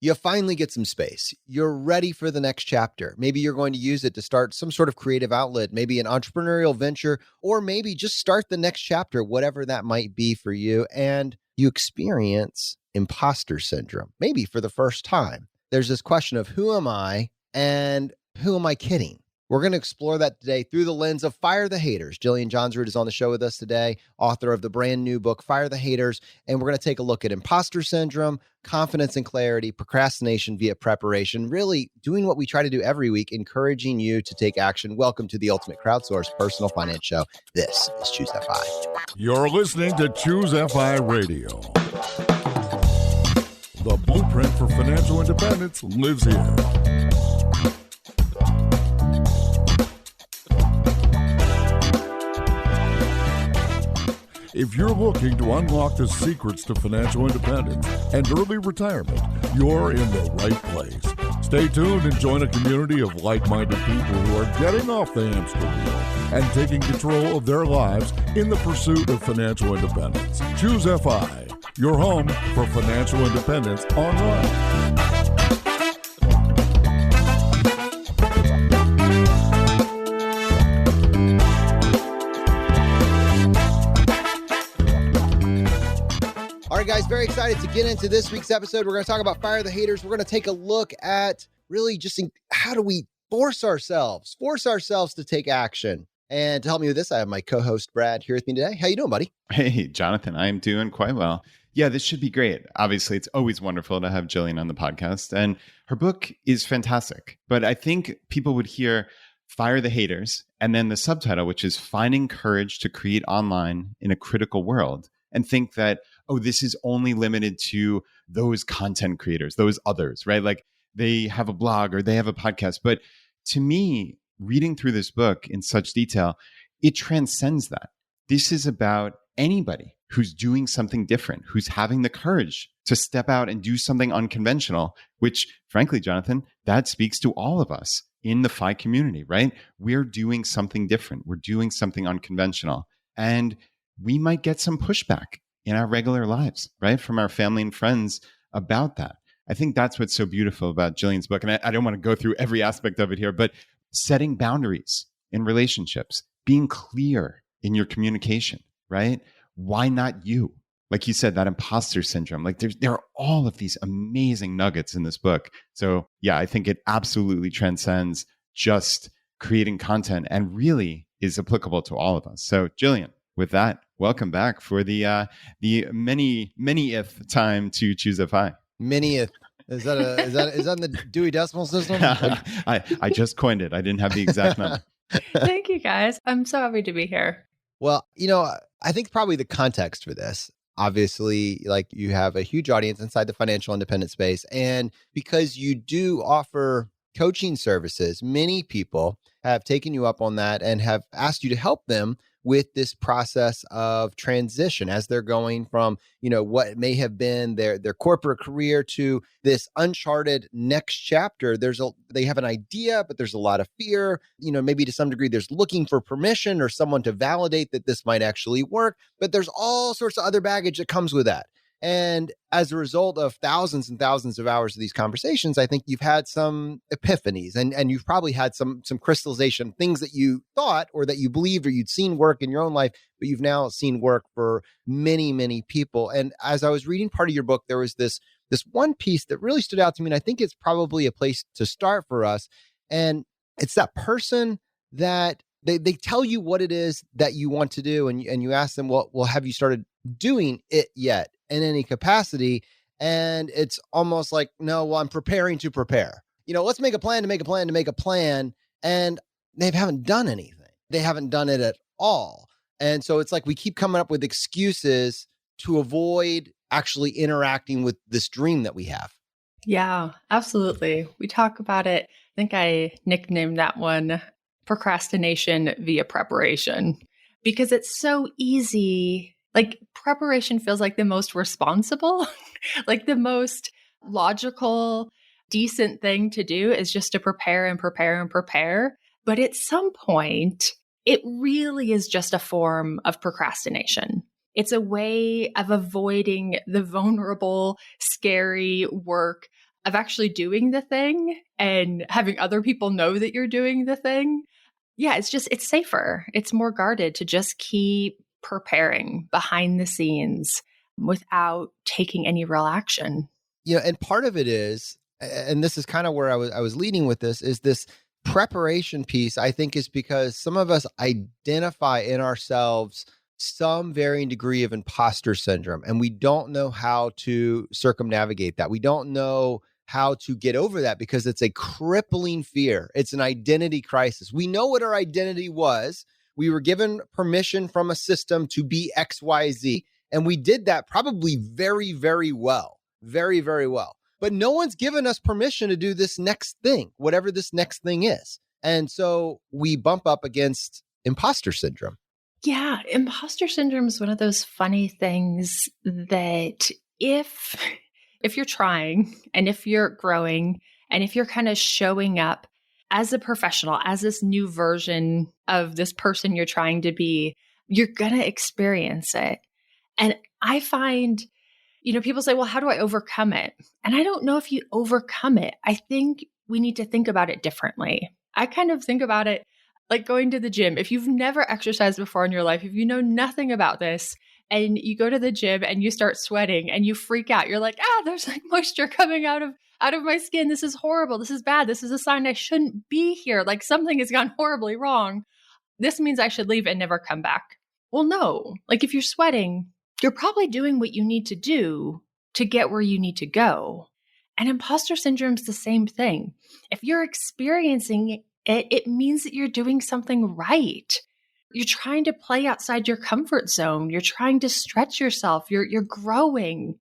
You finally get some space. You're ready for the next chapter. Maybe you're going to use it to start some sort of creative outlet, maybe an entrepreneurial venture, or maybe just start the next chapter, whatever that might be for you. And you experience imposter syndrome, maybe for the first time. There's this question of who am I and who am I kidding? We're going to explore that today through the lens of Fire the Haters. Jillian Johnsrud is on the show with us today, author of the brand new book, Fire the Haters. And we're going to take a look at imposter syndrome, confidence and clarity, procrastination via preparation, really doing what we try to do every week, encouraging you to take action. Welcome to the Ultimate Crowdsourced Personal Finance Show. This is Choose FI. You're listening to Choose FI Radio. The blueprint for financial independence lives here. If you're looking to unlock the secrets to financial independence and early retirement, you're in the right place. Stay tuned and join a community of like-minded people who are getting off the hamster wheel and taking control of their lives in the pursuit of financial independence. Choose FI, your home for financial independence online. All right, guys, very excited to get into this week's episode. We're going to talk about Fire the Haters. We're going to take a look at really just how do we force ourselves to take action. And to help me with this, I have my co-host, Brad, here with me today. How you doing, buddy? Hey, Jonathan, I'm doing quite well. Yeah, this should be great. Obviously, it's always wonderful to have Jillian on the podcast. And her book is fantastic. But I think people would hear Fire the Haters and then the subtitle, which is Finding Courage to Create Online in a Critical World, and think that, oh, this is only limited to those content creators, those others, right? Like they have a blog or they have a podcast. But to me, reading through this book in such detail, it transcends that. This is about anybody who's doing something different, who's having the courage to step out and do something unconventional, which frankly, Jonathan, that speaks to all of us in the FI community, right? We're doing something different. We're doing something unconventional. And we might get some pushback in our regular lives, right? From our family and friends about that. I think that's what's so beautiful about Jillian's book. And I don't want to go through every aspect of it here, but setting boundaries in relationships, being clear in your communication, right? Why not you? Like you said, that imposter syndrome, like there are all of these amazing nuggets in this book. So yeah, I think it absolutely transcends just creating content and really is applicable to all of us. So Jillian, with that, welcome back for the many-ith time to Choose FI. Many-ith. Is that in the Dewey Decimal System? I just coined it. I didn't have the exact number. Thank you, guys. I'm so happy to be here. Well, I think probably the context for this, obviously, like you have a huge audience inside the financial independent space. And because you do offer coaching services, many people have taken you up on that and have asked you to help them with this process of transition as they're going from, what may have been their corporate career to this uncharted next chapter. They have an idea, but there's a lot of fear. Maybe to some degree, there's looking for permission or someone to validate that this might actually work. But there's all sorts of other baggage that comes with that. And as a result of thousands and thousands of hours of these conversations, I think you've had some epiphanies and you've probably had some crystallization, things that you thought or that you believed or you'd seen work in your own life, but you've now seen work for many, many people. And as I was reading part of your book, there was this one piece that really stood out to me. And I think it's probably a place to start for us. And it's that person that they tell you what it is that you want to do. And you ask them, well, have you started doing it yet in any capacity? And it's almost like, no, well, I'm preparing to prepare. Let's make a plan to make a plan to make a plan. And they haven't done anything. They haven't done it at all. And so it's like we keep coming up with excuses to avoid actually interacting with this dream that we have. Yeah, absolutely. We talk about it. I think I nicknamed that one procrastination via preparation, because it's so easy. Like preparation feels like the most responsible, like the most logical, decent thing to do is just to prepare and prepare and prepare. But at some point, it really is just a form of procrastination. It's a way of avoiding the vulnerable, scary work of actually doing the thing and having other people know that you're doing the thing. Yeah, it's safer. It's more guarded to just keep preparing behind the scenes without taking any real action. And part of it is, and this is kind of where I was leading with this, is this preparation piece, I think, is because some of us identify in ourselves some varying degree of imposter syndrome, and we don't know how to circumnavigate that. We don't know how to get over that because it's a crippling fear. It's an identity crisis. We know what our identity was. We were given permission from a system to be XYZ, and we did that probably very, very well. Very, very well. But no one's given us permission to do this next thing, whatever this next thing is. And so we bump up against imposter syndrome. Yeah, imposter syndrome is one of those funny things that if you're trying and if you're growing and if you're kind of showing up as a professional, as this new version of this person you're trying to be, you're going to experience it. And I find, people say, well, how do I overcome it? And I don't know if you overcome it. I think we need to think about it differently. I kind of think about it like going to the gym. If you've never exercised before in your life, if you know nothing about this and you go to the gym and you start sweating and you freak out, you're like, there's like moisture coming out of my skin. This is horrible. This is bad. This is a sign I shouldn't be here. Like something has gone horribly wrong. This means I should leave and never come back. Well, no, like if you're sweating, you're probably doing what you need to do to get where you need to go. And imposter syndrome is the same thing. If you're experiencing it, it means that you're doing something right. You're trying to play outside your comfort zone. You're trying to stretch yourself. You're growing.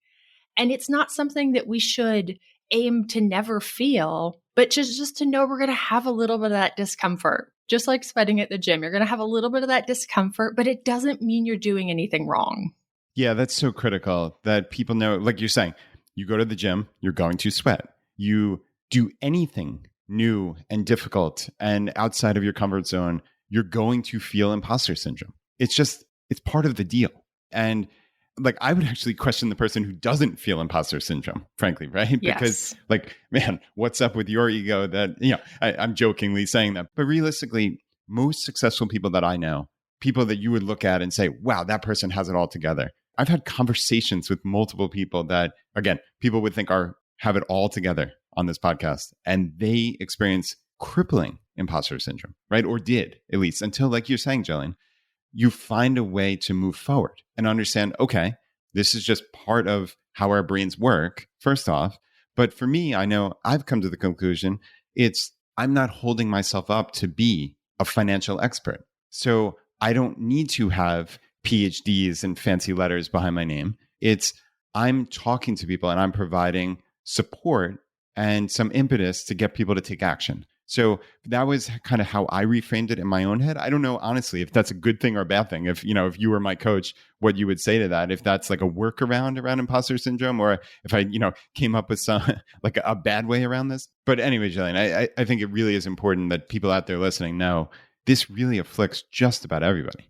And it's not something that we should aim to never feel, but just to know we're going to have a little bit of that discomfort. Just like sweating at the gym, you're going to have a little bit of that discomfort, but it doesn't mean you're doing anything wrong. Yeah, that's so critical that people know, like you're saying, you go to the gym, you're going to sweat. You do anything new and difficult and outside of your comfort zone, you're going to feel imposter syndrome. It's part of the deal. And like, I would actually question the person who doesn't feel imposter syndrome, frankly, right? Yes. Because like, man, what's up with your ego that, I'm jokingly saying that, but realistically, most successful people that I know, people that you would look at and say, wow, that person has it all together. I've had conversations with multiple people that, again, people would think have it all together on this podcast, and they experience crippling imposter syndrome, right? Or did, at least, until, like you're saying, Jillian, you find a way to move forward and understand, okay, this is just part of how our brains work, first off. But for me, I know I've come to the conclusion, I'm not holding myself up to be a financial expert. So I don't need to have PhDs and fancy letters behind my name. I'm talking to people and I'm providing support and some impetus to get people to take action. So that was kind of how I reframed it in my own head. I don't know, honestly, if that's a good thing or a bad thing. If you were my coach, what you would say to that, if that's like a workaround around imposter syndrome, or if I, came up with some like a bad way around this. But anyway, Jillian, I think it really is important that people out there listening know this really afflicts just about everybody.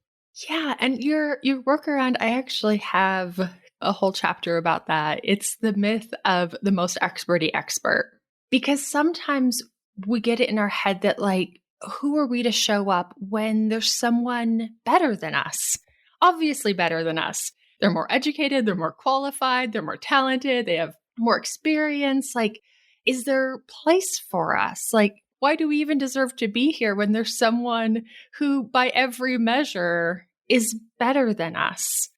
Yeah. And your workaround, I actually have a whole chapter about that. It's the myth of the most experty expert. Because sometimes we get it in our head that, like, who are we to show up when there's someone better than us? Obviously better than us. They're more educated, they're more qualified, they're more talented, they have more experience. Like, is there place for us? Like, why do we even deserve to be here when there's someone who, by every measure, is better than us?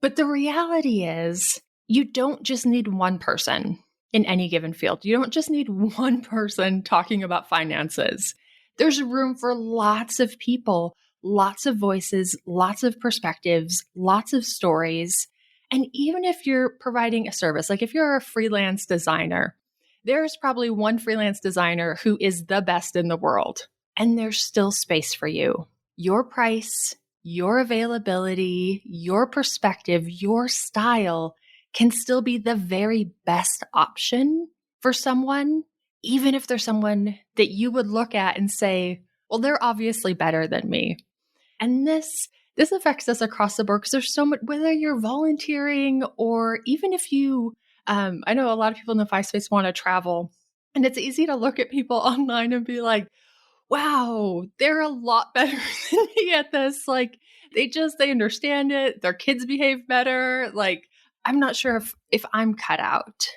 But the reality is, you don't just need one person in any given field. You don't just need one person talking about finances. There's room for lots of people, lots of voices, lots of perspectives, lots of stories. And even if you're providing a service, like if you're a freelance designer, there's probably one freelance designer who is the best in the world, and there's still space for you. Your price, your availability, your perspective, your style can still be the very best option for someone, even if there's someone that you would look at and say, well, they're obviously better than me. And this affects us across the board because there's so much, whether you're volunteering or even if you I know a lot of people in the FI space want to travel, and it's easy to look at people online and be like, wow, they're a lot better than me at this. Like they understand it. Their kids behave better. Like, I'm not sure if I'm cut out.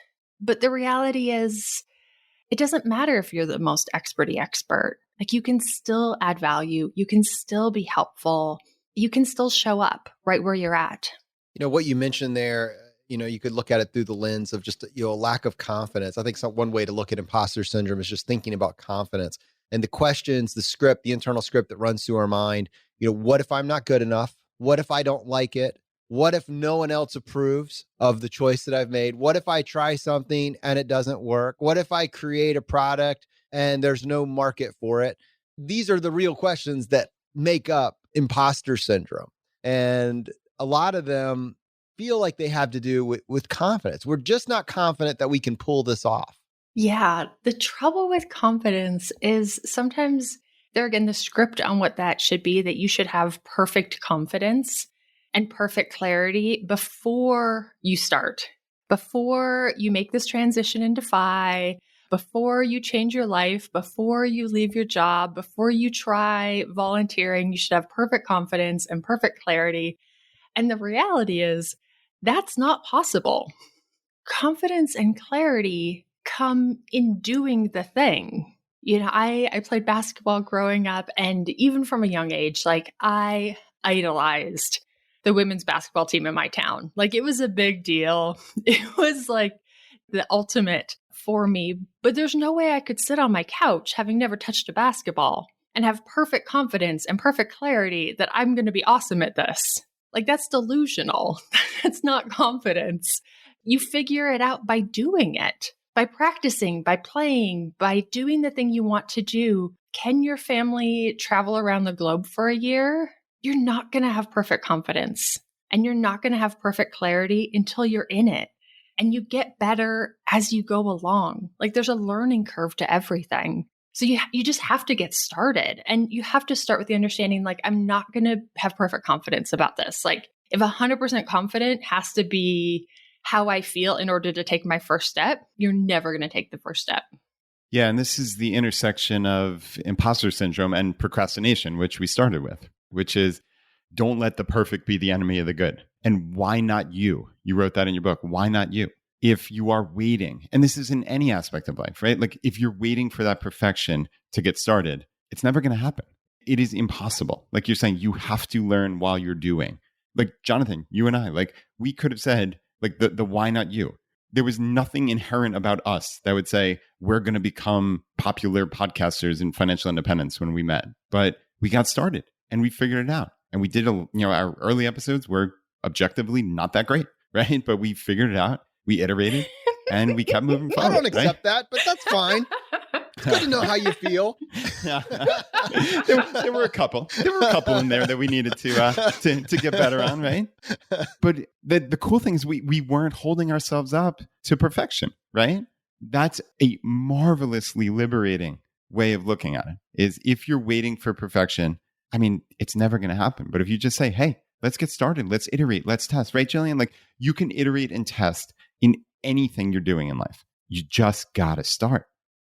But the reality is, it doesn't matter if you're the most experty expert. Like, you can still add value. You can still be helpful. You can still show up right where you're at. What you mentioned there, you could look at it through the lens of just, a lack of confidence. I think one way to look at imposter syndrome is just thinking about confidence and the questions, the script, the internal script that runs through our mind. What if I'm not good enough? What if I don't like it? What if no one else approves of the choice that I've made? What if I try something and it doesn't work? What if I create a product and there's no market for it? These are the real questions that make up imposter syndrome. And a lot of them feel like they have to do with confidence. We're just not confident that we can pull this off. Yeah. The trouble with confidence is sometimes the script on what that should be, that you should have perfect confidence and perfect clarity before you start, before you make this transition into FI, before you change your life, before you leave your job, before you try volunteering. You should have perfect confidence and perfect clarity. And the reality is that's not possible. Confidence and clarity come in doing the thing. I played basketball growing up, and even from a young age, like, I idolized the women's basketball team in my town. Like, it was a big deal. It was like the ultimate for me. But there's no way I could sit on my couch, having never touched a basketball, and have perfect confidence and perfect clarity that I'm going to be awesome at this. Like, that's delusional. That's not confidence. You figure it out by doing it, by practicing, by playing, by doing the thing you want to do. Can your family travel around the globe for a year? You're not going to have perfect confidence, and you're not going to have perfect clarity until you're in it. And you get better as you go along. Like, there's a learning curve to everything. So you just have to get started, and you have to start with the understanding, like, I'm not going to have perfect confidence about this. Like, if 100% confident has to be how I feel in order to take my first step, you're never going to take the first step. Yeah. And this is the intersection of imposter syndrome and procrastination, which we started with, which is don't let the perfect be the enemy of the good. And why not you? You wrote that in your book. Why not you? If you are waiting, and this is in any aspect of life, right? Like, if you're waiting for that perfection to get started, it's never going to happen. It is impossible. Like you're saying, you have to learn while you're doing. Like, Jonathan, you and I, like, we could have said, like, the why not you? There was nothing inherent about us that would say we're going to become popular podcasters in financial independence when we met. But we got started and we figured it out. And we did, our early episodes were objectively not that great, right? But we figured it out. We iterated and we kept moving forward. I don't accept that, but that's fine. It's good to know how you feel. There were a couple. There were a couple in there that we needed to get better on, right? But the cool thing is we weren't holding ourselves up to perfection, right? That's a marvelously liberating way of looking at it. Is if you're waiting for perfection, I mean, it's never going to happen. But if you just say, hey, let's get started, let's iterate, let's test, right, Jillian? Like, you can iterate and test in anything you're doing in life. You just got to start.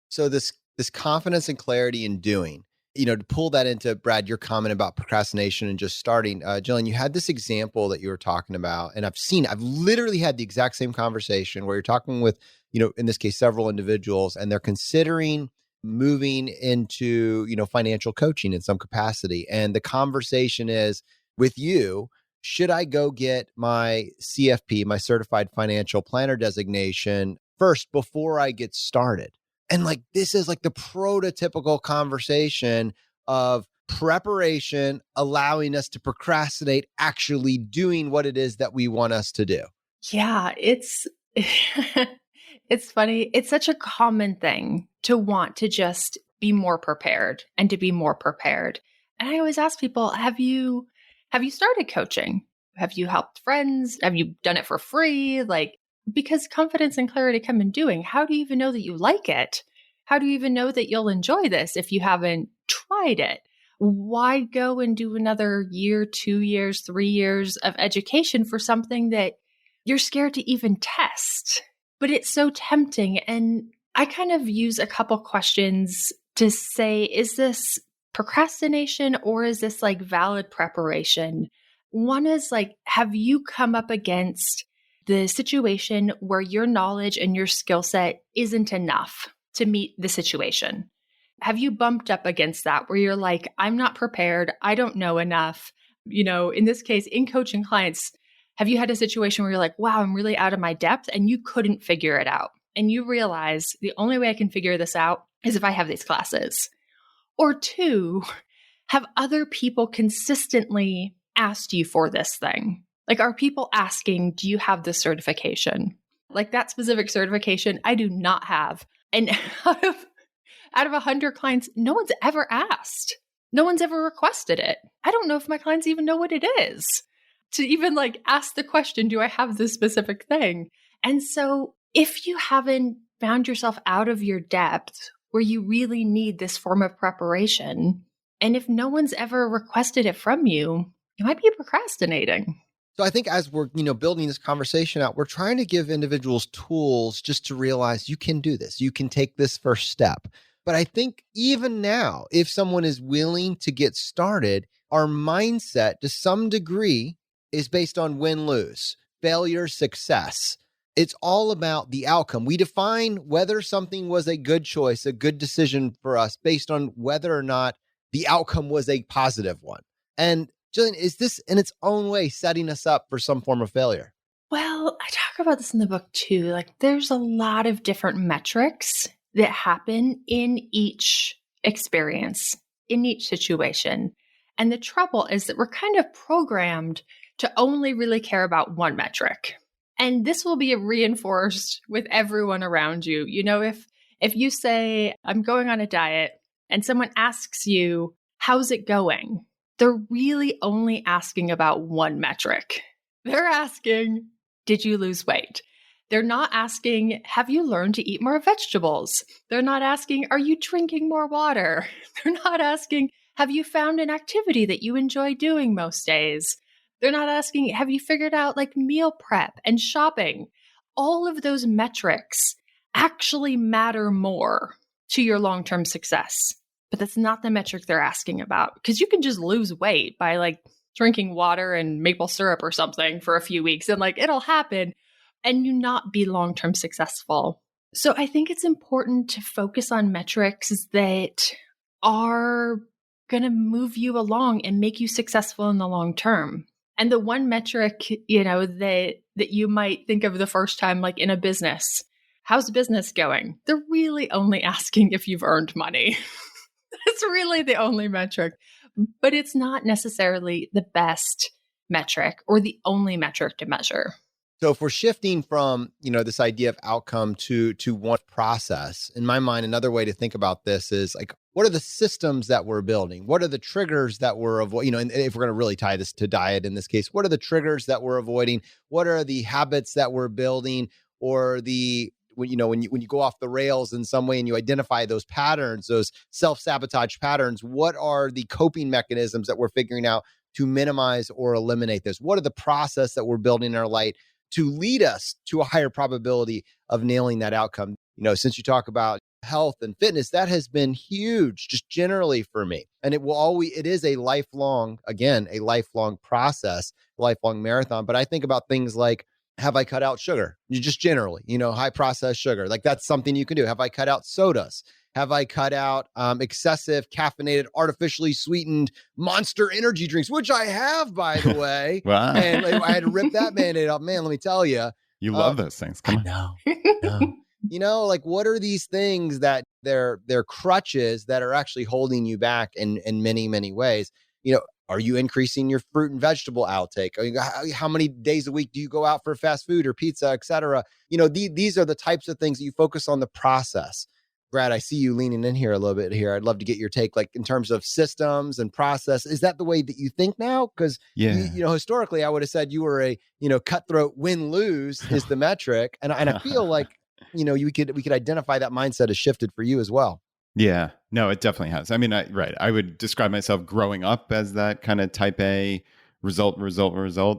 So this confidence and clarity in doing, to pull that into, Brad, your comment about procrastination and just starting, Jillian, you had this example that you were talking about, and I've literally had the exact same conversation where you're talking with, in this case, several individuals, and they're considering moving into, financial coaching in some capacity. And the conversation is with you, should I go get my CFP, my certified financial planner designation first before I get started? And like, this is like the prototypical conversation of preparation, allowing us to procrastinate, actually doing what it is that we want us to do. Yeah, it's funny. It's such a common thing to want to just be more prepared and to be more prepared. And I always ask people, have you started coaching? Have you helped friends? Have you done it for free? Like, because confidence and clarity come in doing. How do you even know that you like it? How do you even know that you'll enjoy this if you haven't tried it? Why go and do another year, 2 years, 3 years of education for something that you're scared to even test? but it's so tempting. And I kind of use a couple questions to say, is this procrastination or is this like valid preparation? One is like, have you come up against the situation where your knowledge and your skill set isn't enough to meet the situation? Have you bumped up against that where you're like, I'm not prepared, I don't know enough? In this case, in coaching clients, have you had a situation where you're like, wow, I'm really out of my depth and you couldn't figure it out? And you realize the only way I can figure this out is if I have these classes. Or two, have other people consistently asked you for this thing? Like, are people asking, do you have this certification? Like that specific certification, I do not have. And out of 100 clients, no one's ever asked. No one's ever requested it. I don't know if my clients even know what it is to even like ask the question, do I have this specific thing? And so if you haven't found yourself out of your depth where you really need this form of preparation, and if no one's ever requested it from you, you might be procrastinating. So I think as we're, building this conversation out, we're trying to give individuals tools just to realize you can do this. You can take this first step. But I think even now, if someone is willing to get started, our mindset to some degree is based on win-lose, failure, success. It's all about the outcome. We define whether something was a good choice, a good decision for us based on whether or not the outcome was a positive one. And Jillian, is this in its own way setting us up for some form of failure? Well, I talk about this in the book too. Like there's a lot of different metrics that happen in each experience, in each situation. And the trouble is that we're kind of programmed to only really care about one metric. And this will be reinforced with everyone around you. If you say, I'm going on a diet, and someone asks you, how's it going? They're really only asking about one metric. They're asking, did you lose weight? They're not asking, have you learned to eat more vegetables? They're not asking, are you drinking more water? They're not asking, have you found an activity that you enjoy doing most days? They're not asking, have you figured out like meal prep and shopping? All of those metrics actually matter more to your long-term success. But that's not the metric they're asking about, because you can just lose weight by like drinking water and maple syrup or something for a few weeks and like it'll happen and you not be long-term successful. So I think it's important to focus on metrics that are going to move you along and make you successful in the long term. And the one metric, that you might think of the first time, like in a business, how's business going? They're really only asking if you've earned money. That's really the only metric, but it's not necessarily the best metric or the only metric to measure. So if we're shifting from, this idea of outcome to one process, in my mind, another way to think about this is like, what are the systems that we're building? What are the triggers that we're avoiding? And if we're going to really tie this to diet in this case, what are the triggers that we're avoiding? What are the habits that we're building, or when you go off the rails in some way and you identify those patterns, those self-sabotage patterns, what are the coping mechanisms that we're figuring out to minimize or eliminate this? What are the process that we're building in our life to lead us to a higher probability of nailing that outcome? Since you talk about health and fitness, that has been huge just generally for me. And it is a lifelong process, lifelong marathon. But I think about things like, have I cut out sugar? Just generally, high processed sugar. Like that's something you can do. Have I cut out sodas? Have I cut out excessive caffeinated, artificially sweetened Monster energy drinks, which I have, by the way. Wow. And I had to rip that Band-Aid off. Man, let me tell you. You love those things. Come on. No. Like what are these things that they're crutches that are actually holding you back in many, many ways? Are you increasing your fruit and vegetable outtake? How many days a week do you go out for fast food or pizza, et cetera? These are the types of things that you focus on the process. Brad, I see you leaning in here a little bit here. I'd love to get your take, like in terms of systems and process. Is that the way that you think now? Because historically, I would have said you were a cutthroat win-lose is the metric, and I feel like we could identify that mindset has shifted for you as well. Yeah, no, it definitely has. I mean, I would describe myself growing up as that kind of type A result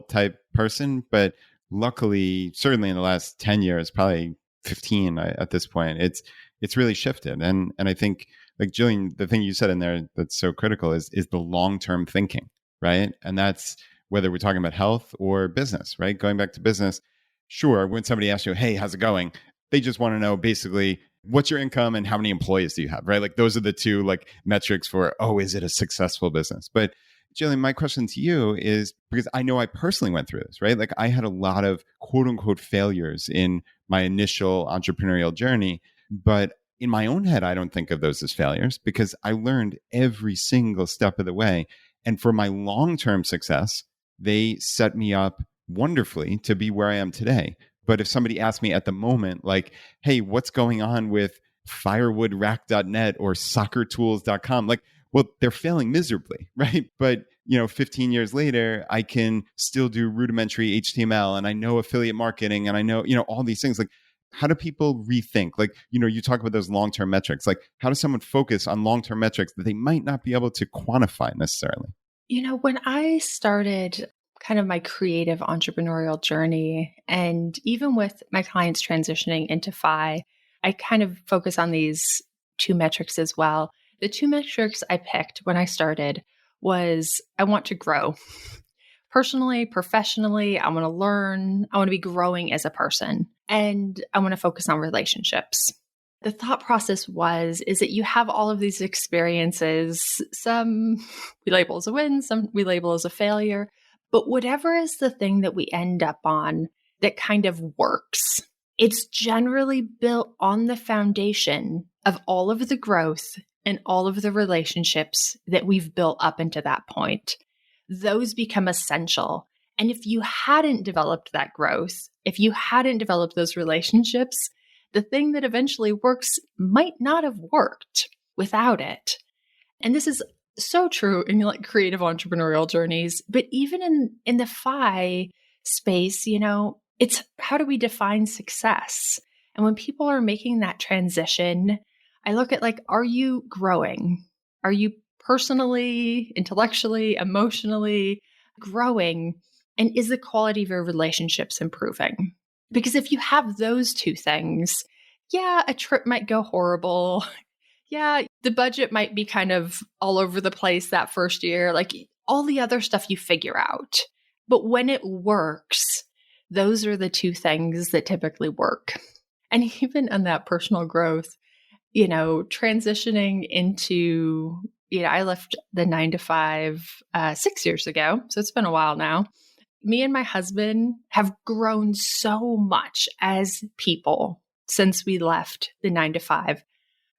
type person, but luckily, certainly in the last 10 years, probably 15 at this point. It's really shifted. And I think, like Jillian, the thing you said in there that's so critical is the long-term thinking, right? And that's whether we're talking about health or business, right? Going back to business, sure, when somebody asks you, hey, how's it going? They just want to know basically what's your income and how many employees do you have, right? Like those are the two like metrics for, oh, is it a successful business? But Jillian, my question to you is, because I know I personally went through this, right? Like I had a lot of quote unquote failures in my initial entrepreneurial journey, but in my own head, I don't think of those as failures because I learned every single step of the way. And for my long-term success, they set me up wonderfully to be where I am today. But if somebody asked me at the moment, like, hey, what's going on with firewoodrack.net or soccertools.com? Like, well, they're failing miserably, right? But, 15 years later, I can still do rudimentary HTML and I know affiliate marketing and I know, all these things. Like, how do people rethink? Like, you talk about those long-term metrics. Like, how does someone focus on long-term metrics that they might not be able to quantify necessarily? When I started kind of my creative entrepreneurial journey, and even with my clients transitioning into FI, I kind of focus on these two metrics as well. The two metrics I picked when I started was I want to grow. Personally, professionally, I want to learn, I want to be growing as a person, and I want to focus on relationships. The thought process is that you have all of these experiences, some we label as a win, some we label as a failure, but whatever is the thing that we end up on that kind of works, it's generally built on the foundation of all of the growth and all of the relationships that we've built up into that point. Those become essential. And if you hadn't developed that growth, if you hadn't developed those relationships, the thing that eventually works might not have worked without it. And this is so true in like creative entrepreneurial journeys, but even in the FI space, it's how do we define success? And when people are making that transition, I look at like, are you growing? Are you personally, intellectually, emotionally growing? And is the quality of your relationships improving? Because if you have those two things, yeah, a trip might go horrible. Yeah, the budget might be kind of all over the place that first year. Like all the other stuff you figure out. But when it works, those are the two things that typically work. And even on that personal growth, transitioning into, I left the 9-to-5 6 years ago. So it's been a while now. Me and my husband have grown so much as people since we left the 9-to-5.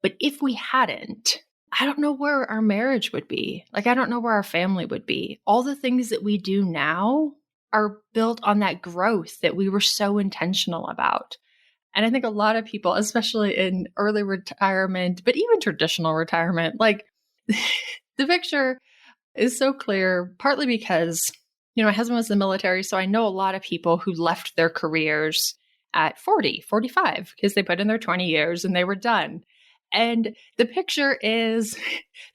But if we hadn't, I don't know where our marriage would be. Like, I don't know where our family would be. All the things that we do now are built on that growth that we were so intentional about. And I think a lot of people, especially in early retirement, but even traditional retirement, like the picture is so clear, partly because my husband was in the military, so I know a lot of people who left their careers at 40, 45, because they put in their 20 years and they were done. And the picture is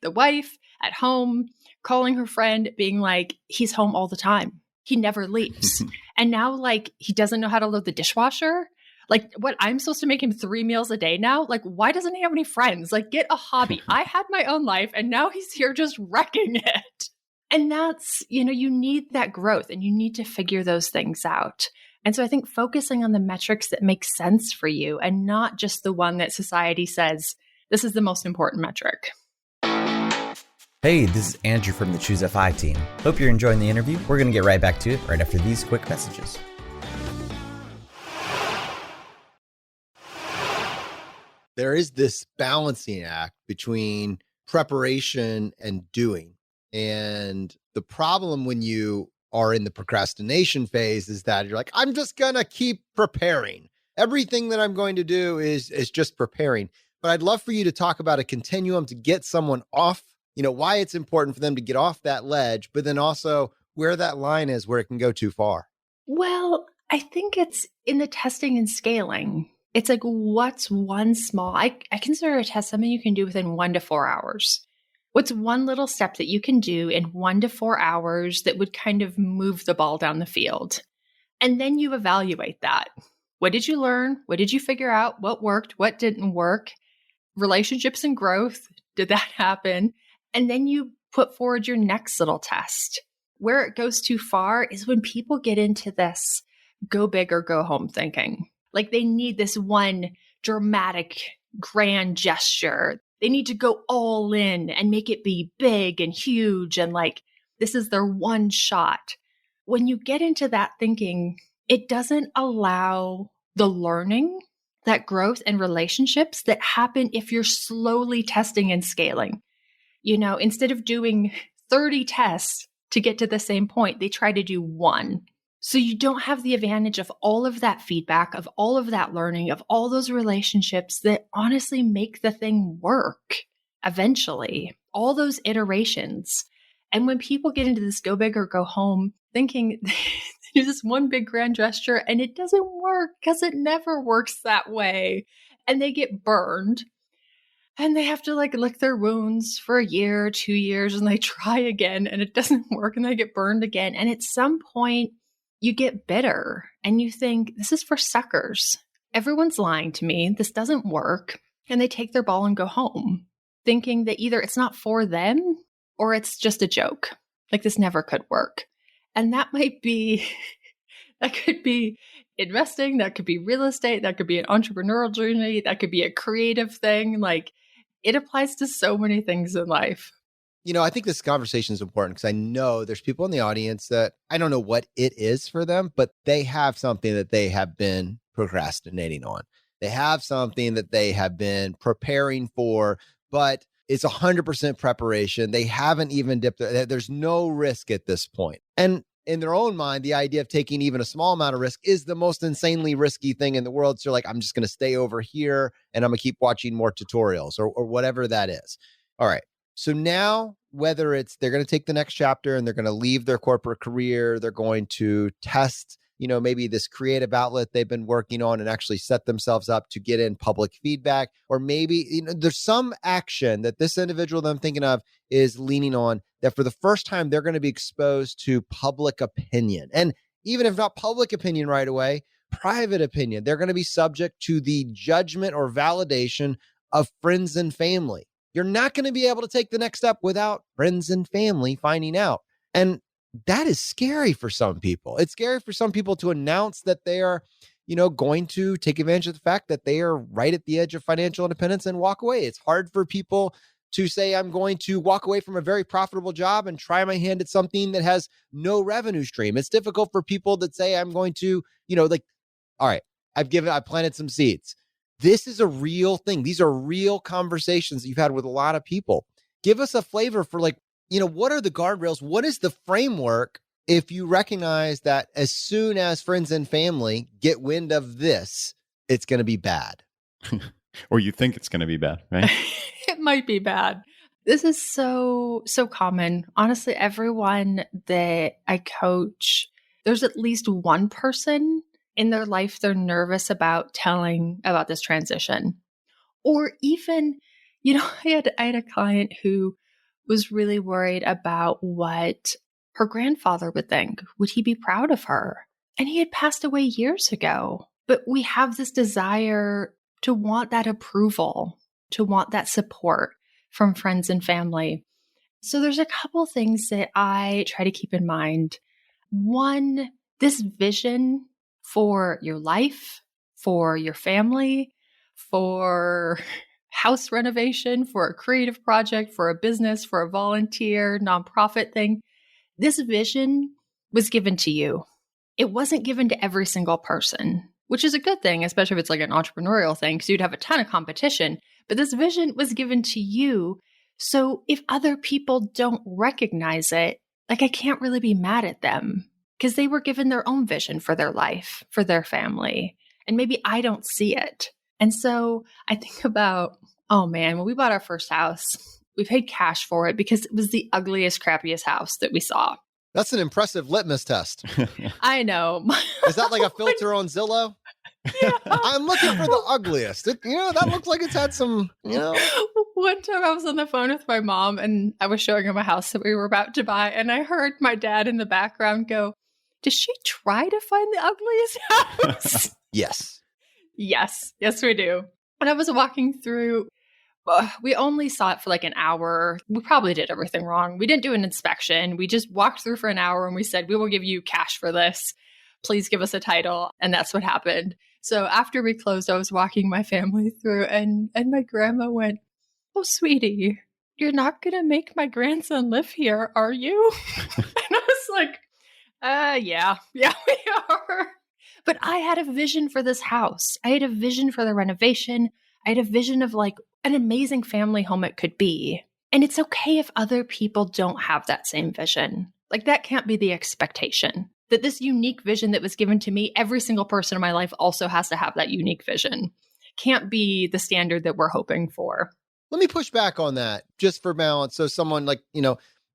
the wife at home calling her friend, being like, he's home all the time. He never leaves. And now, like, he doesn't know how to load the dishwasher. Like, what, I'm supposed to make him 3 meals a day now? Like, why doesn't he have any friends? Like, get a hobby. I had my own life, and now he's here just wrecking it. And that's, you need that growth and you need to figure those things out. And so I think focusing on the metrics that make sense for you and not just the one that society says, this is the most important metric. Hey, this is Andrew from the Choose FI team. Hope you're enjoying the interview. We're going to get right back to it right after these quick messages. There is this balancing act between preparation and doing. And the problem when you are in the procrastination phase is that you're like, I'm just going to keep preparing. Everything that I'm going to do is just preparing. But I'd love for you to talk about a continuum to get someone off, why it's important for them to get off that ledge, but then also where that line is where it can go too far. Well, I think it's in the testing and scaling. It's like, what's one small, I consider a test something you can do within 1 to 4 hours. What's one little step that you can do in 1 to 4 hours that would kind of move the ball down the field? And then you evaluate that. What did you learn? What did you figure out? What worked? What didn't work? Relationships and growth. Did that happen? And then you put forward your next little test. Where it goes too far is when people get into this go big or go home thinking. Like they need this one dramatic, grand gesture. They need to go all in and make it be big and huge. And like, this is their one shot. When you get into that thinking, it doesn't allow the learning, that growth and relationships that happen if you're slowly testing and scaling. You know, instead of doing 30 tests to get to the same point, they try to do one. So you don't have the advantage of all of that feedback, of all of that learning, of all those relationships that honestly make the thing work eventually, all those iterations. And when people get into this go big or go home thinking do this one big grand gesture and it doesn't work because it never works that way, and they get burned and they have to like lick their wounds for a year, 2 years, and they try again and it doesn't work and they get burned again. And at some point you get bitter and you think, this is for suckers. Everyone's lying to me. This doesn't work. And they take their ball and go home thinking that either it's not for them or it's just a joke. Like this never could work. And that might be, that could be investing, that could be real estate, that could be an entrepreneurial journey, that could be a creative thing. Like it applies to so many things in life. You know, I think this conversation is important because I know there's people in the audience that I don't know what it is for them, but they have something that they have been procrastinating on. They have something that they have been preparing for, but it's 100% preparation. They haven't even dipped there's no risk at this point. And in their own mind, the idea of taking even a small amount of risk is the most insanely risky thing in the world. So like, I'm just going to stay over here and I'm going to keep watching more tutorials or whatever that is. All right. So now, whether it's they're going to take the next chapter and they're going to leave their corporate career, they're going to test, you know, maybe this creative outlet they've been working on and actually set themselves up to get in public feedback, or maybe, you know, there's some action that this individual that I'm thinking of is leaning on that for the first time, they're going to be exposed to public opinion. And even if not public opinion right away, private opinion, they're going to be subject to the judgment or validation of friends and family. You're not going to be able to take the next step without friends and family finding out. And that is scary for some people. It's scary for some people to announce that they are, you know, going to take advantage of the fact that they are right at the edge of financial independence and walk away. It's hard for people to say, I'm going to walk away from a very profitable job and try my hand at something that has no revenue stream. It's difficult for people that say, I'm going to, you know, like, all right, I planted some seeds. This is a real thing. These are real conversations that you've had with a lot of people. Give us a flavor for like, you know, what are the guardrails? What is the framework if you recognize that as soon as friends and family get wind of this, it's going to be bad? Or you think it's going to be bad, right? It might be bad. This is so common. Honestly, everyone that I coach, there's at least one person in their life they're nervous about telling about this transition. Or even, you know, I had a client who was really worried about what her grandfather would think. Would he be proud of her? And he had passed away years ago. But we have this desire to want that approval, to want that support from friends and family. So there's a couple things that I try to keep in mind. One, this vision for your life, for your family, for house renovation, for a creative project, for a business, for a volunteer, nonprofit thing. This vision was given to you. It wasn't given to every single person, which is a good thing, especially if it's like an entrepreneurial thing, because you'd have a ton of competition. But this vision was given to you. So if other people don't recognize it, like I can't really be mad at them because they were given their own vision for their life, for their family. And maybe I don't see it. And so I think about, oh man, when we bought our first house, we paid cash for it because it was the ugliest, crappiest house that we saw. That's an impressive litmus test. I know. Is that like a filter on Zillow? Yeah. I'm looking for the ugliest. That looks like it's had some, One time I was on the phone with my mom and I was showing him a house that we were about to buy. And I heard my dad in the background go, "Did she try to find the ugliest house?" Yes. Yes. Yes, we do. When I was walking through, we only saw it for like an hour. We probably did everything wrong. We didn't do an inspection. We just walked through for an hour and we said, we will give you cash for this. Please give us a title. And that's what happened. So after we closed, I was walking my family through and my grandma went, "Oh, sweetie, you're not going to make my grandson live here, are you?" And I was like, yeah, we are. But I had a vision for this house. I had a vision for the renovation. I had a vision of like an amazing family home it could be. And it's okay if other people don't have that same vision. Like that can't be the expectation. That this unique vision that was given to me, every single person in my life also has to have that unique vision. Can't be the standard that we're hoping for. Let me push back on that just for balance. So someone like,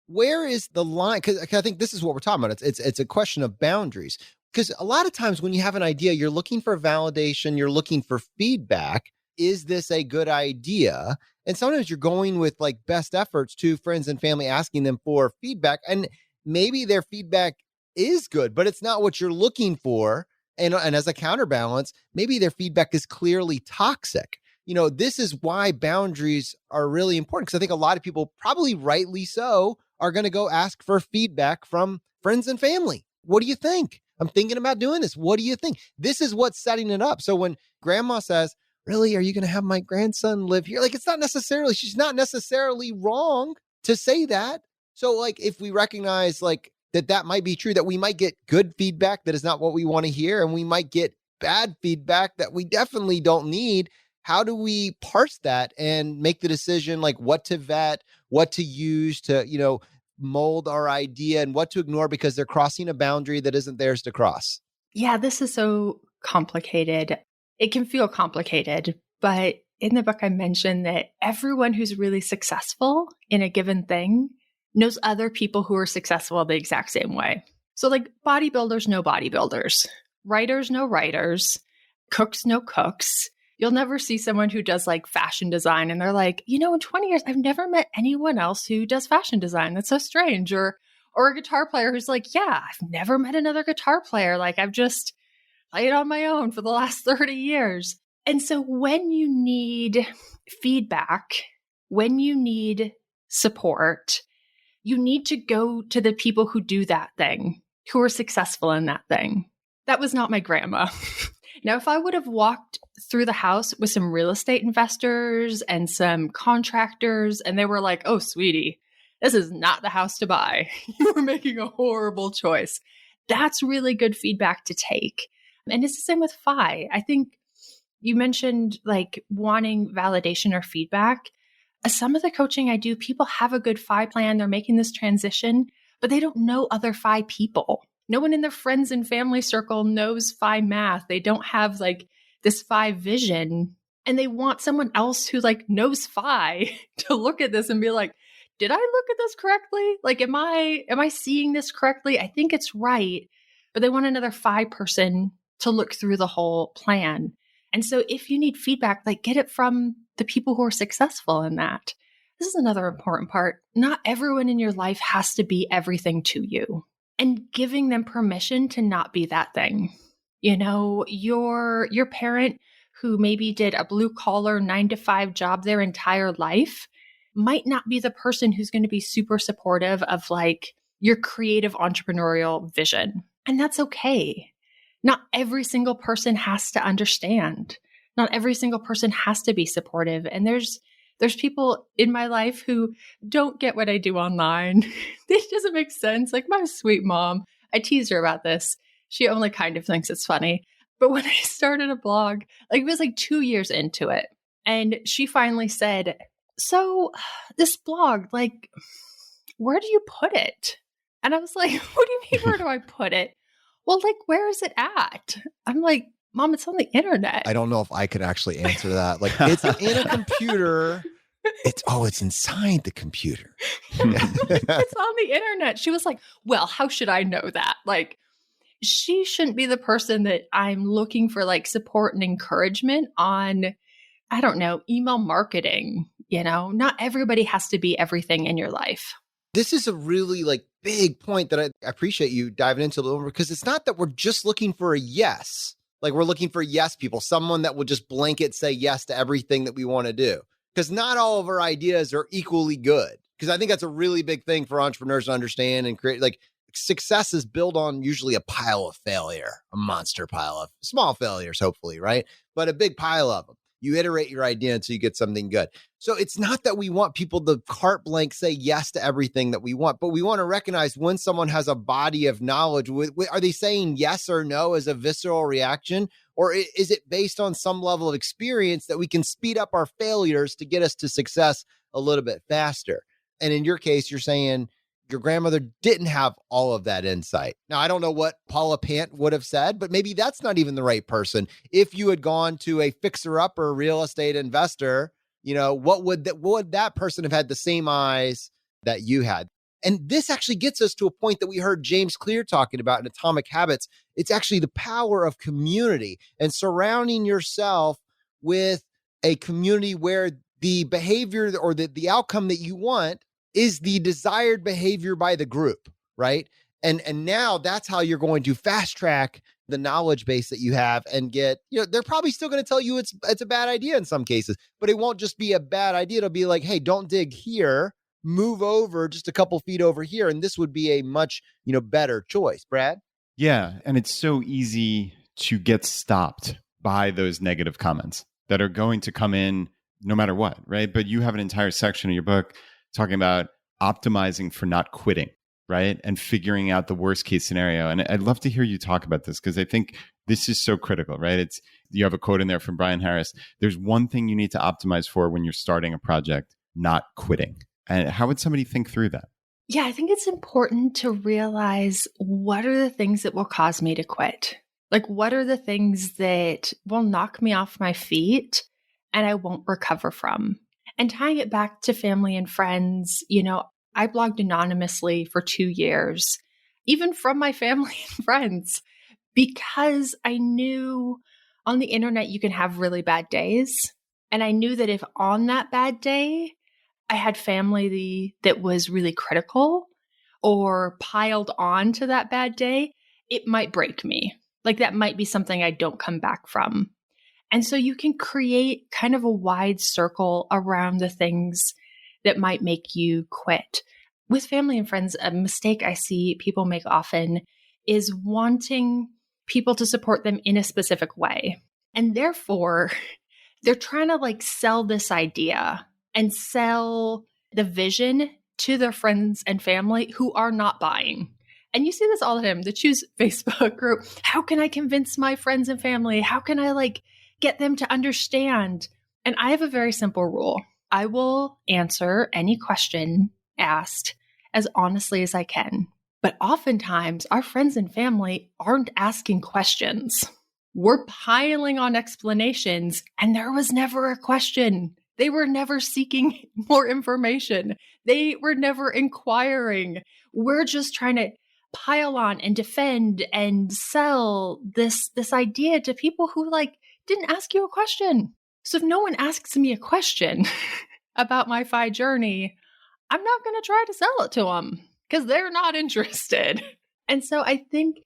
where is the line? Because I think this is what we're talking about. It's a question of boundaries. Because a lot of times when you have an idea, you're looking for validation, you're looking for feedback. Is this a good idea? And sometimes you're going with like best efforts to friends and family, asking them for feedback. And maybe their feedback is good, but it's not what you're looking for. And as a counterbalance, maybe their feedback is clearly toxic. This is why boundaries are really important. Because I think a lot of people, probably rightly so, are going to go ask for feedback from friends and family. What do you think? I'm thinking about doing this. What do you think? This is what's setting it up. So when grandma says, "Really, are you going to have my grandson live here?" Like, she's not necessarily wrong to say that. So like, if we recognize like that might be true, that we might get good feedback that is not what we want to hear, and we might get bad feedback that we definitely don't need. How do we parse that and make the decision, like what to vet, what to use to, mold our idea, and what to ignore because they're crossing a boundary that isn't theirs to cross? Yeah, this is so complicated. It can feel complicated, but in the book, I mentioned that everyone who's really successful in a given thing knows other people who are successful the exact same way. So like bodybuilders know bodybuilders, writers know writers, cooks know cooks. You'll never see someone who does like fashion design and they're like, in 20 years, I've never met anyone else who does fashion design. That's so strange. Or a guitar player who's like, yeah, I've never met another guitar player. Like I've just played on my own for the last 30 years. And so when you need feedback, when you need support, you need to go to the people who do that thing, who are successful in that thing. That was not my grandma. Now, if I would have walked through the house with some real estate investors and some contractors, and they were like, "Oh, sweetie, this is not the house to buy. You were making a horrible choice." That's really good feedback to take. And it's the same with FI. I think you mentioned like wanting validation or feedback. Some of the coaching I do, people have a good FI plan. They're making this transition, but they don't know other FI people. No one in their friends and family circle knows FI math. They don't have like this FI vision, and they want someone else who like knows FI to look at this and be like, "Did I look at this correctly? Like, am I seeing this correctly? I think it's right." But they want another FI person to look through the whole plan. And so if you need feedback, like get it from the people who are successful in that. This is another important part. Not everyone in your life has to be everything to you. And giving them permission to not be that thing. Your parent who maybe did a blue collar 9-to-5 job their entire life might not be the person who's going to be super supportive of like your creative entrepreneurial vision. And that's okay. Not every single person has to understand. Not every single person has to be supportive. And there's people in my life who don't get what I do online. This doesn't make sense. Like my sweet mom, I tease her about this. She only kind of thinks it's funny. But when I started a blog, like it was like 2 years into it. And she finally said, "So this blog, like, where do you put it?" And I was like, "What do you mean, where do I put it?" "Well, like, where is it at?" I'm like, "Mom, it's on the internet." I don't know if I could actually answer that. Like, it's in a computer. It's inside the computer. It's on the internet. She was like, "Well, how should I know that?" Like, she shouldn't be the person that I'm looking for like support and encouragement on, I don't know, email marketing. Not everybody has to be everything in your life. This is a really like big point that I appreciate you diving into a little more, because it's not that we're just looking for a yes. Like we're looking for yes people, someone that will just blanket say yes to everything that we want to do. Because not all of our ideas are equally good. Because I think that's a really big thing for entrepreneurs to understand and create. Like success is built on usually a pile of failure, a monster pile of small failures, hopefully, right? But a big pile of them. You iterate your idea until you get something good. So it's not that we want people to carte blanche say yes to everything that we want, but we want to recognize when someone has a body of knowledge, are they saying yes or no as a visceral reaction? Or is it based on some level of experience that we can speed up our failures to get us to success a little bit faster? And in your case, you're saying your grandmother didn't have all of that insight. Now, I don't know what Paula Pant would have said, but maybe that's not even the right person. If you had gone to a fixer-upper real estate investor, what would that person have had the same eyes that you had? And this actually gets us to a point that we heard James Clear talking about in Atomic Habits. It's actually the power of community and surrounding yourself with a community where the behavior or the outcome that you want is the desired behavior by the group, right? And now that's how you're going to fast track the knowledge base that you have and get, they're probably still going to tell you it's a bad idea in some cases, but it won't just be a bad idea. It'll be like, hey, don't dig here, move over just a couple feet over here. And this would be a much, better choice. Brad? Yeah. And it's so easy to get stopped by those negative comments that are going to come in no matter what, right? But you have an entire section of your book talking about optimizing for not quitting, right? And figuring out the worst case scenario. And I'd love to hear you talk about this because I think this is so critical, right? You have a quote in there from Brian Harris. There's one thing you need to optimize for when you're starting a project, not quitting. And how would somebody think through that? Yeah, I think it's important to realize what are the things that will cause me to quit? Like, what are the things that will knock me off my feet and I won't recover from? And tying it back to family and friends, I blogged anonymously for 2 years, even from my family and friends, because I knew on the internet you can have really bad days. And I knew that if on that bad day, I had family that was really critical or piled on to that bad day, it might break me. Like that might be something I don't come back from. And so you can create kind of a wide circle around the things that might make you quit. With family and friends, a mistake I see people make often is wanting people to support them in a specific way. And therefore, they're trying to sell this idea and sell the vision to their friends and family who are not buying. And you see this all the time, the Choose Facebook group. How can I convince my friends and family? How can I get them to understand? And I have a very simple rule. I will answer any question asked as honestly as I can. But oftentimes our friends and family aren't asking questions. We're piling on explanations and there was never a question. They were never seeking more information. They were never inquiring. We're just trying to pile on and defend and sell this idea to people who didn't ask you a question. So if no one asks me a question about my FI journey, I'm not going to try to sell it to them because they're not interested. And so I think,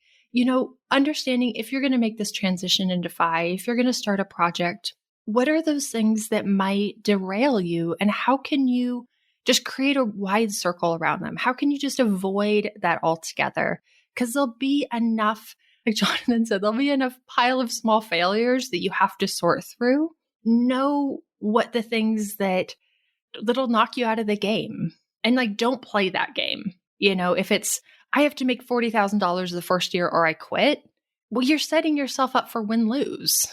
understanding if you're going to make this transition into FI, if you're going to start a project, what are those things that might derail you? And how can you just create a wide circle around them? How can you just avoid that altogether? Because there'll be enough, like Jonathan said, there'll be enough pile of small failures that you have to sort through. Know what the things that'll knock you out of the game. And don't play that game. If it's, I have to make $40,000 the first year or I quit, well, you're setting yourself up for win-lose.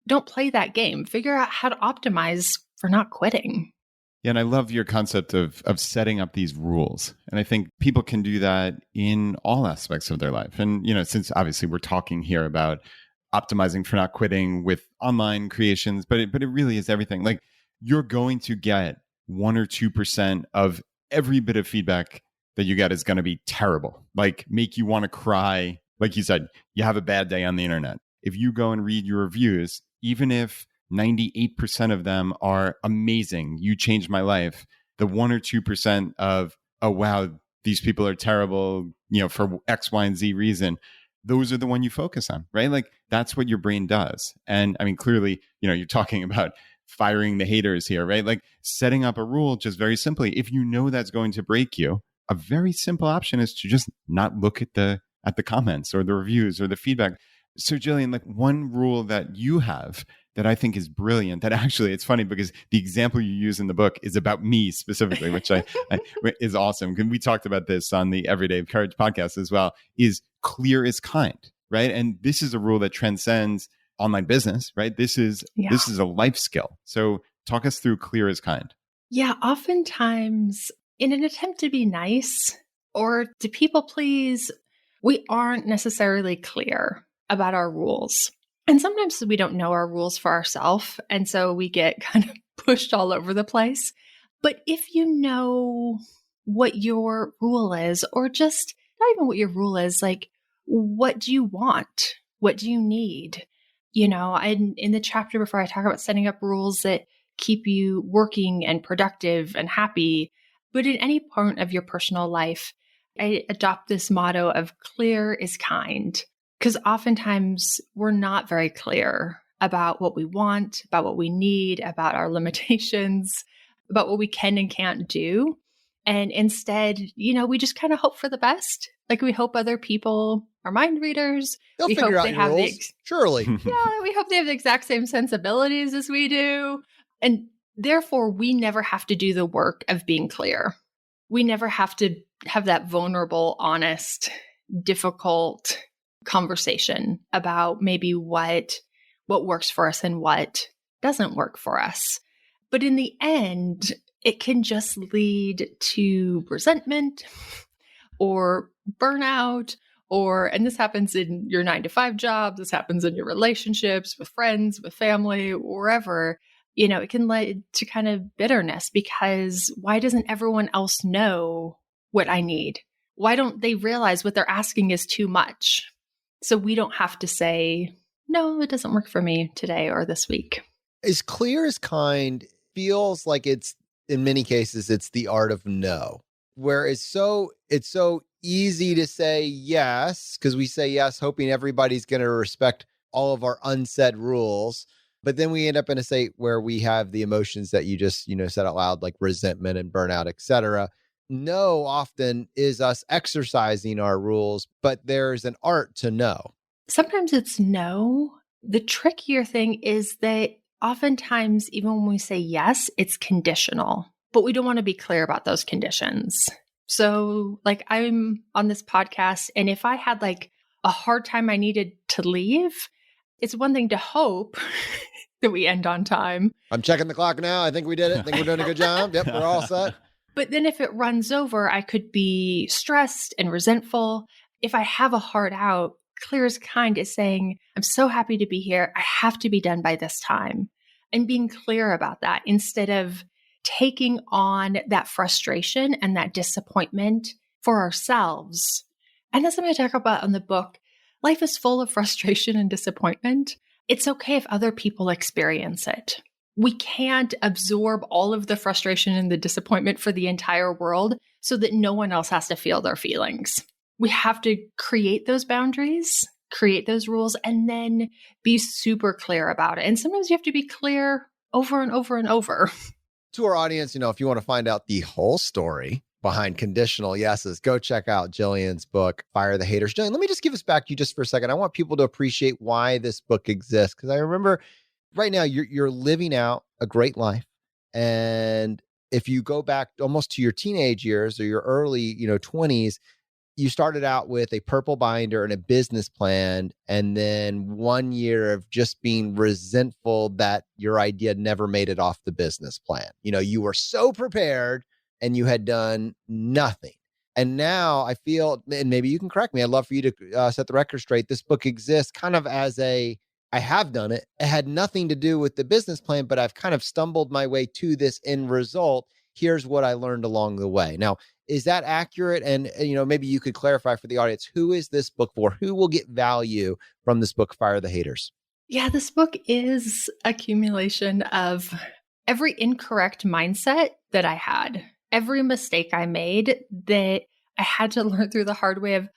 Don't play that game. Figure out how to optimize for not quitting. Yeah, and I love your concept of setting up these rules. And I think people can do that in all aspects of their life. And, since obviously we're talking here about optimizing for not quitting with online creations, but it really is everything. You're going to get 1 or 2% of every bit of feedback that you get is going to be terrible. Make you want to cry. Like you said, you have a bad day on the internet. If you go and read your reviews, even if 98% of them are amazing, you changed my life, the 1 or 2% of, oh, wow, these people are terrible, for X, Y, and Z reason, those are the one you focus on, right? Like that's what your brain does. And I mean, clearly, you're talking about firing the haters here, right? Like setting up a rule just very simply. If you know that's going to break you, a very simple option is to just not look at the comments or the reviews or the feedback. So Jillian, like one rule that you have that I think is brilliant, that actually it's funny because the example you use in the book is about me specifically, which I is awesome. Because we talked about this on the Everyday Courage podcast as well, is clear is kind, right? And this is a rule that transcends online business, right? This is a life skill. So talk us through clear is kind. Yeah, oftentimes in an attempt to be nice or to people please, we aren't necessarily clear about our rules. And sometimes we don't know our rules for ourselves. And so we get kind of pushed all over the place. But if you know what your rule is, or just not even what your rule is, like, what do you want? What do you need? In the chapter before, I talk about setting up rules that keep you working and productive and happy. But in any part of your personal life, I adopt this motto of clear is kind. Because oftentimes we're not very clear about what we want, about what we need, about our limitations, about what we can and can't do. And instead, we just kind of hope for the best. Like we hope other people are mind readers. They'll we figure hope out your rules. Surely. Yeah, we hope they have the exact same sensibilities as we do. And therefore, we never have to do the work of being clear. We never have to have that vulnerable, honest, difficult conversation about maybe what works for us and what doesn't work for us. But in the end, it can just lead to resentment or burnout, and this happens in your 9-to-5 job, this happens in your relationships with friends, with family, wherever. It can lead to kind of bitterness because why doesn't everyone else know what I need? Why don't they realize what they're asking is too much? So we don't have to say, no, it doesn't work for me today or this week. As clear as kind feels like it's, in many cases, it's the art of no, where it's so easy to say yes, because we say yes, hoping everybody's going to respect all of our unsaid rules. But then we end up in a state where we have the emotions that you just, said out loud, like resentment and burnout, et cetera. No often is us exercising our rules, but there's an art to no. Sometimes it's no. The trickier thing is that oftentimes, even when we say yes, it's conditional, but we don't want to be clear about those conditions. So like I'm on this podcast, and if I had like a hard time I needed to leave, it's one thing to hope that we end on time. I'm checking the clock now. I think we did it. I think we're doing a good job. Yep, we're all set. But then if it runs over, I could be stressed and resentful. If I have a hard out, clear as kind is saying, I'm so happy to be here. I have to be done by this time. And being clear about that instead of taking on that frustration and that disappointment for ourselves. And that's something I talk about in the book. Life is full of frustration and disappointment. It's okay if other people experience it. We can't absorb all of the frustration and the disappointment for the entire world so that no one else has to feel their feelings. We have to create those boundaries, create those rules, and then be super clear about it. And sometimes you have to be clear over and over and over. To our audience, if you want to find out the whole story behind conditional yeses, go check out Jillian's book, Fire the Haters. Jillian, let me just give us back to you just for a second. I want people to appreciate why this book exists, because I remember right now you're living out a great life. And if you go back almost to your teenage years or your early, 20s, you started out with a purple binder and a business plan, and then 1 year of just being resentful that your idea never made it off the business plan. You were so prepared and you had done nothing. And now I feel, and maybe you can correct me, I'd love for you to set the record straight. This book exists kind of as I have done it. It had nothing to do with the business plan, but I've kind of stumbled my way to this end result. Here's what I learned along the way. Now, is that accurate? And, maybe you could clarify for the audience, who is this book for? Who will get value from this book, Fire the Haters? Yeah, this book is accumulation of every incorrect mindset that I had, every mistake I made that I had to learn through the hard way of,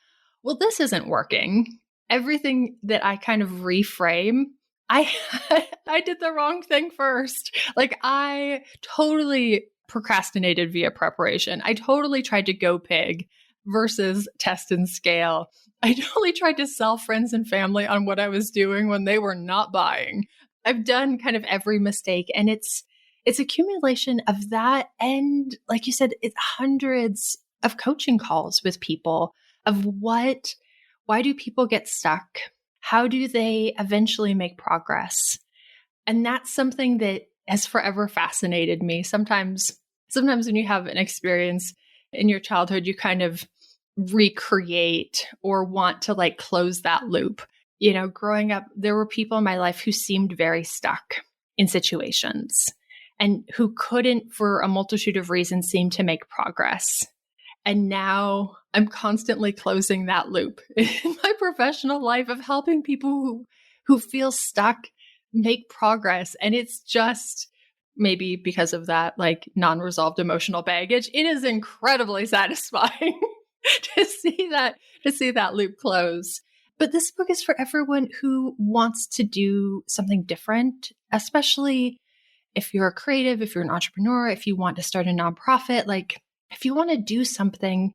well, this isn't working. everything that I kind of reframe, I I did the wrong thing first. Like I totally procrastinated via preparation. I totally tried to go pig versus test and scale. I totally tried to sell friends and family on what I was doing when they were not buying. I've done kind of every mistake, and it's accumulation of that. And like you said, it's hundreds of coaching calls with people of why do people get stuck? How do they eventually make progress? And that's something that has forever fascinated me. Sometimes when you have an experience in your childhood, you kind of recreate or want to like close that loop. You know, growing up, there were people in my life who seemed very stuck in situations and who couldn't, for a multitude of reasons, seem to make progress. And now I'm constantly closing that loop in my professional life of helping people who feel stuck make progress. And it's just maybe because of that like non-resolved emotional baggage, it is incredibly satisfying to see that loop close. But this book is for everyone who wants to do something different, especially if you're a creative, if you're an entrepreneur, if you want to start a nonprofit, like if you want to do something,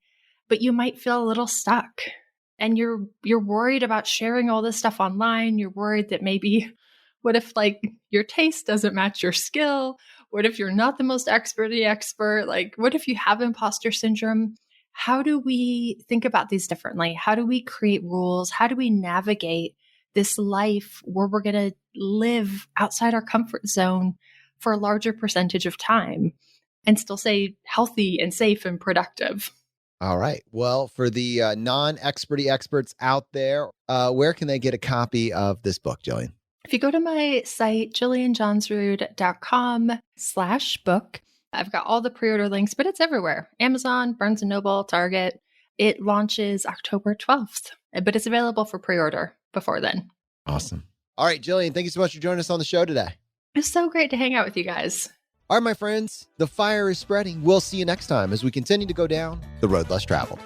but you might feel a little stuck and you're worried about sharing all this stuff online. You're worried that maybe what if like your taste doesn't match your skill? What if you're not the most experty expert? Like what if you have imposter syndrome? How do we think about these differently? How do we create rules? How do we navigate this life where we're going to live outside our comfort zone for a larger percentage of time and still stay healthy and safe and productive? All right. Well, for the non-experty experts out there, where can they get a copy of this book, Jillian? If you go to my site, jillianjohnsrud.com/book, I've got all the pre-order links, but it's everywhere. Amazon, Barnes & Noble, Target. It launches October 12th, but it's available for pre-order before then. Awesome. All right, Jillian, thank you so much for joining us on the show today. It's so great to hang out with you guys. All right, my friends, the fire is spreading. We'll see you next time as we continue to go down the road less traveled.